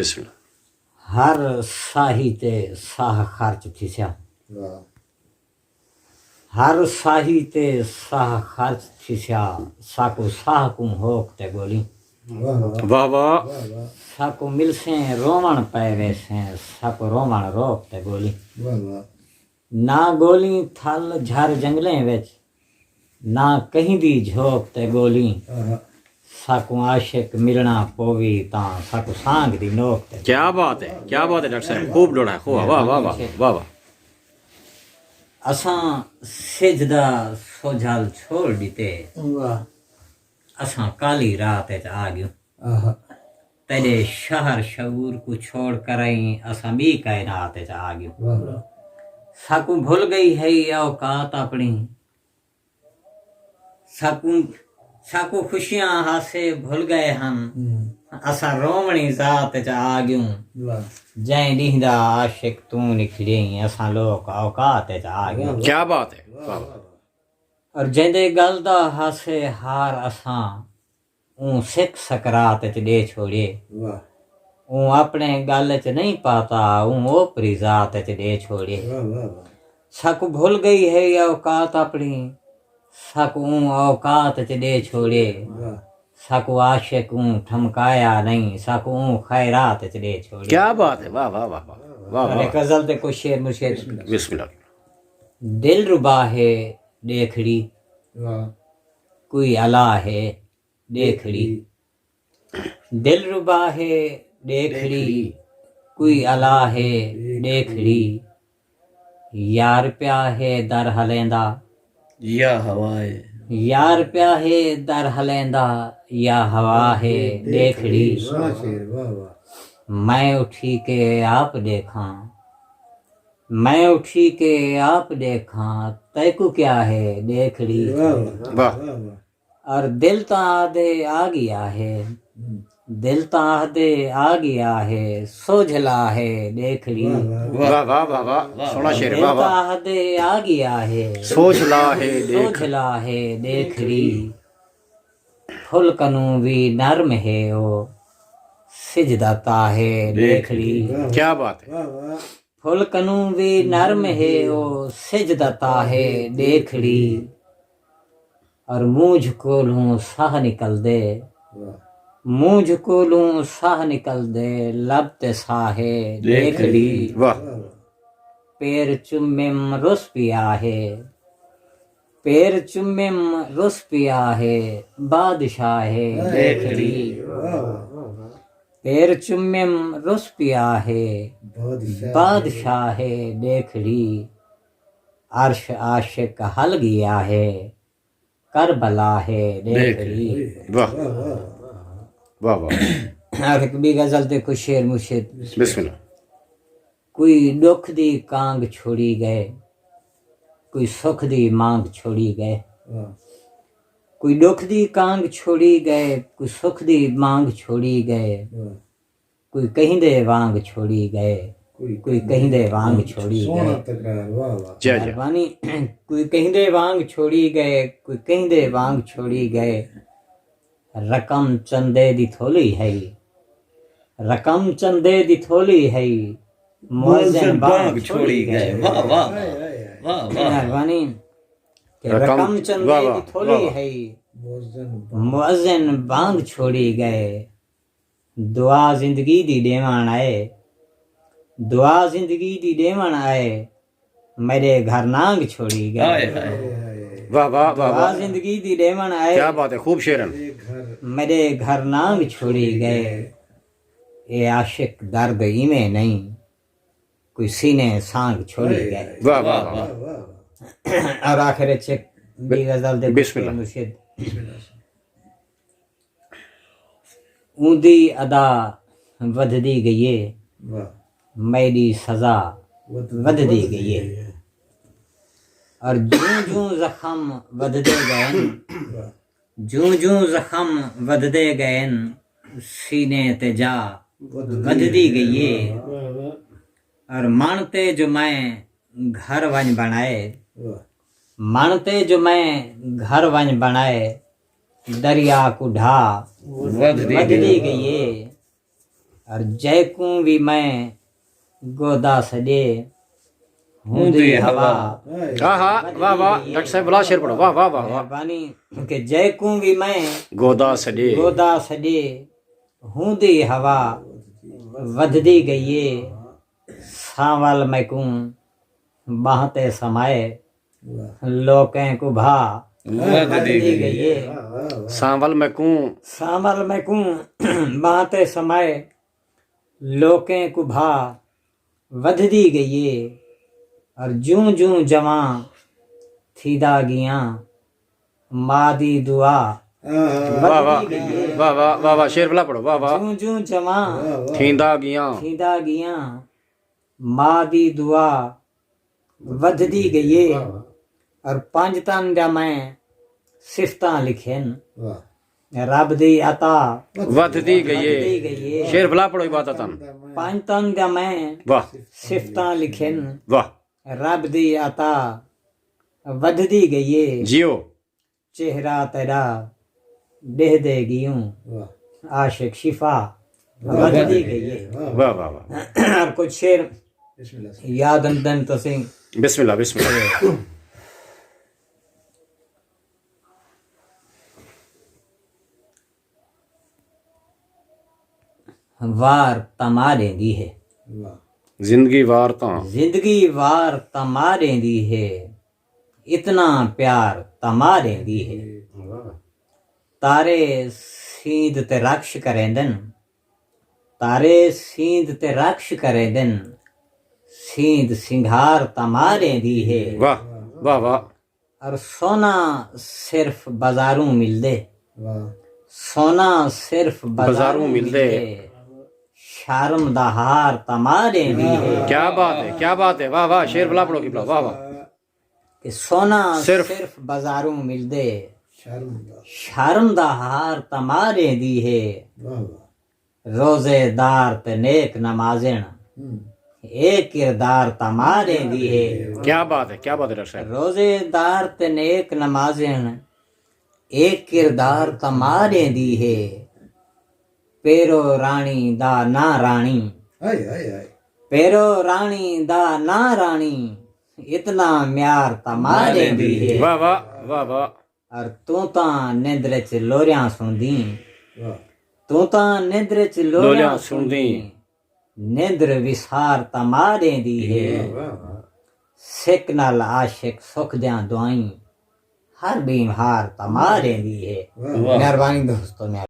बिस्मिल्लाह। हर साही ते साह खर्च थिस्या, हर साही ते साह खर्च थिस्या, साको साह कुं होक ते गोली, वाह वाह। साको मिलसे रोवण पै वैसे, साको रोवण रोक ते गोली, ना गोली थल झर जंगलें विच, ना कहीं दी झोक ते गोली, साको आशिक मिलना पोवी तां साको सांग दी नोक ते। क्या बात है, क्या बात है डॉक्टर साहब, खूब लोड़ा है, खूब। वाह वाह वाह वाह वाह। असां सिजदा सोझल छोड़ दीते, असां काली रात आ गयूं, तेरे शहर शऊर को छोड़ कर असां बी कायनात आ गयूं, साकू भूल गई है औकात अपनी, साकू खुशियां हासे भूल गए हम, असां रोवणी जात आ गयूं, जै ॾींदा आशिक तू निकली असां लोक औकात आ गयूं। क्या बात है, वाह वाह। और जैंदे गल दा हासे हार असां ऊं सिख सकरात च दे छोड़े, ऊं अपने गल च नहीं पाता, ऊं ओपरी जात च दे छोड़े, साकू भूल गई है औकात अपनी, साकू ऊं औकात च दे छोड़े, साकू आशिक ऊं ठमकाया नहीं, साकू ऊं खैरात च दे छोड़े। क्या बात है, वाह वाह वाह वाह वाह। एक गजल ते कुछ शेर मुशेर। बिस्मिल्लाह। दिल रुबा है देखड़ी, कोई अला है देखड़ी, दिल रुबा है देखड़ी, कोई अला है देखड़ी, यार प्या है दर हलेंदा, या हवाए, यार प्या है दर हलेंदा, या हवा है देखड़ी, मैं उठी के आप देखा, मैं उठी के आप देखा, तैकू क्या है देखड़ी, वाह। और दिल ता आदे आ गया है, दिल ता आदे आ गया है, सोझला है देखड़ी, वाह वाह वाह वाह, सोना शेर, वाह दिल ता वाह। आदे आ गया है, सोझला है देख, सोझला है देखड़ी, फुल कनू भी नर्म है ओ, सिजदाता है देखड़ी। क्या बात है। फुल कनू भी नर्म है ओ, सिजदाता है देखड़ी, और मुझ को लूं साह निकल दे, मुझ को लूं साह निकल दे, लब ते साहे देखड़ी, वाह। पैर चुम्मिम रुस पिया है, पैर चुम्मिम रुस पिया है, बादशाह है देखड़ी, पैर चुम्मिम रुस पिया है, बादशाह है देखड़ी, अर्श आशिक हल गया है, करबला है देखड़ी। वाह वाह वाह। और एक भी गजल ते कुछ शेर मुशेर। बिस्मिल्लाह। कोई दुख दी कांग छोड़ी गए, कोई सुख दी मांग छोड़ी गए, कोई दुख दी कांग छोड़ी गए, कोई सुख दी मांग छोड़ी गए, कोई कहीं दे वांग छोड़ी गए, कोई कहीं दे वांग छोड़ी गए, मेहरबानी, कोई कहीं दे वांग छोड़ी गए, कोई कहीं दे वांग छोड़ी गए, रकम चंदे दी थोली है, रकम चंदे दी थोली है, मुअज्जिन बांग छोड़ी गए। वाह वाह वाह। मेहरबानी, रकम चंदे दी थोली है, मुअज्जिन बांग छोड़ी गए, दुआ जिंदगी दी देवण आए, दुआ जिंदगी दी देवण आए, मेरे घर नांग छोड़ी गए। वाह वाह वाह वाह। जिंदगी दी देवण आए, क्या बात है, खूब शेरन। मेरे घर नांग छोड़ी गए, ये आशिक दर्द इमे नहीं, कोई सीने सांग छोड़ी गए। वाह वाह वाह। और आखिर चेक भी गजल दे बिस्मिल्लाह। मुर्शिद। ऊंदी अदा वधदी गई, मेरी सजा वधदी गई, और जूं जूं जख्म वधदे गए, जूं जूं जख्म वधदे गए, सीने ते जा वधदी गई, और मानते जो मैं घर वन बनाए, मानते जो मैं घर वन बनाए, दरिया को ढा वधदी गई, और जय को भी मैं गोदा सजे हूं दी हवा। हाँ हाँ वाह वाह डॉक्टर साहब बुला शेर पढ़ो वाह वाह वाह वाह। मेहरबानी के जय को भी मैं गोदा सजे गोदा सजे हूं दी हवा वधदी गईए सांवल मैकू बाहते समाए लोकें को भा वधदी गईए सांवल में कूं सांवल मैकू बाहते समाए लोकें को भा वधदी गईए और जूं जूं जवां थीदा गियां मादी दुआ वाह वाह वाह वाह वाह वाह शेर बुला पढ़ो वाह वाह। जूं जूं जवां थींदा गियां मादी दुआ वधदी गईए और पंज तन दा मैं सिफतां लिखेन रब दी अता वधदी गईए शेर बुला पढ़ो इबादत पंज तन दा मैं वाह सिफतां लिखेन वाह रब दी अता वधदी गईए जियो चेहरा तेरा देह दे गियूं आशिक शिफा वधदी गईए। वाह वाह वाह। और कुछ शेर याद अंदन तो सिंह बिस्मिल्लाह बिस्मिल्लाह। वार तमारे दी है जिंदगी वारता जिंदगी वार तमारे दी है इतना प्यार तमारे दी है तारे सींद ते रक्ष करेंदन तारे सींद ते रक्ष करेंदन सींद सिंगार तमारे दी है। वाह वाह वाह। और सोना सिर्फ बाजारों मिलदे सोना सिर्फ बाजारों मिलदे शर्म दा हार तमारे दी है। क्या बात है क्या बात है वाह वाह शेर बुला पढ़ो किबला वाह वाह। कि सोना सिर्फ बाजारों मिलदे शर्म दा हार तमारे दी है। रोजेदार ते नेक नमाजेन एक किरदार तमारे दी है। क्या बात है डॉक्टर साहब। रोजेदार ते नेक नमाजेन एक किरदार तमारे दी है। पेरो रानी दा ना रानी पेरो रानी दा ना रानी इतना म्यार तमारे दी है। वाह वाह वाह वाह। और तू तां निंद्र च लोरियां सुनदी तू तां निंद्र च लोरियां सुनदी निंद्र विसार तमारे दी है। सिक नाल आशिक सुख दियां दुआई हर बीमार तमारे दी है। मेहरबानी दोस्तों।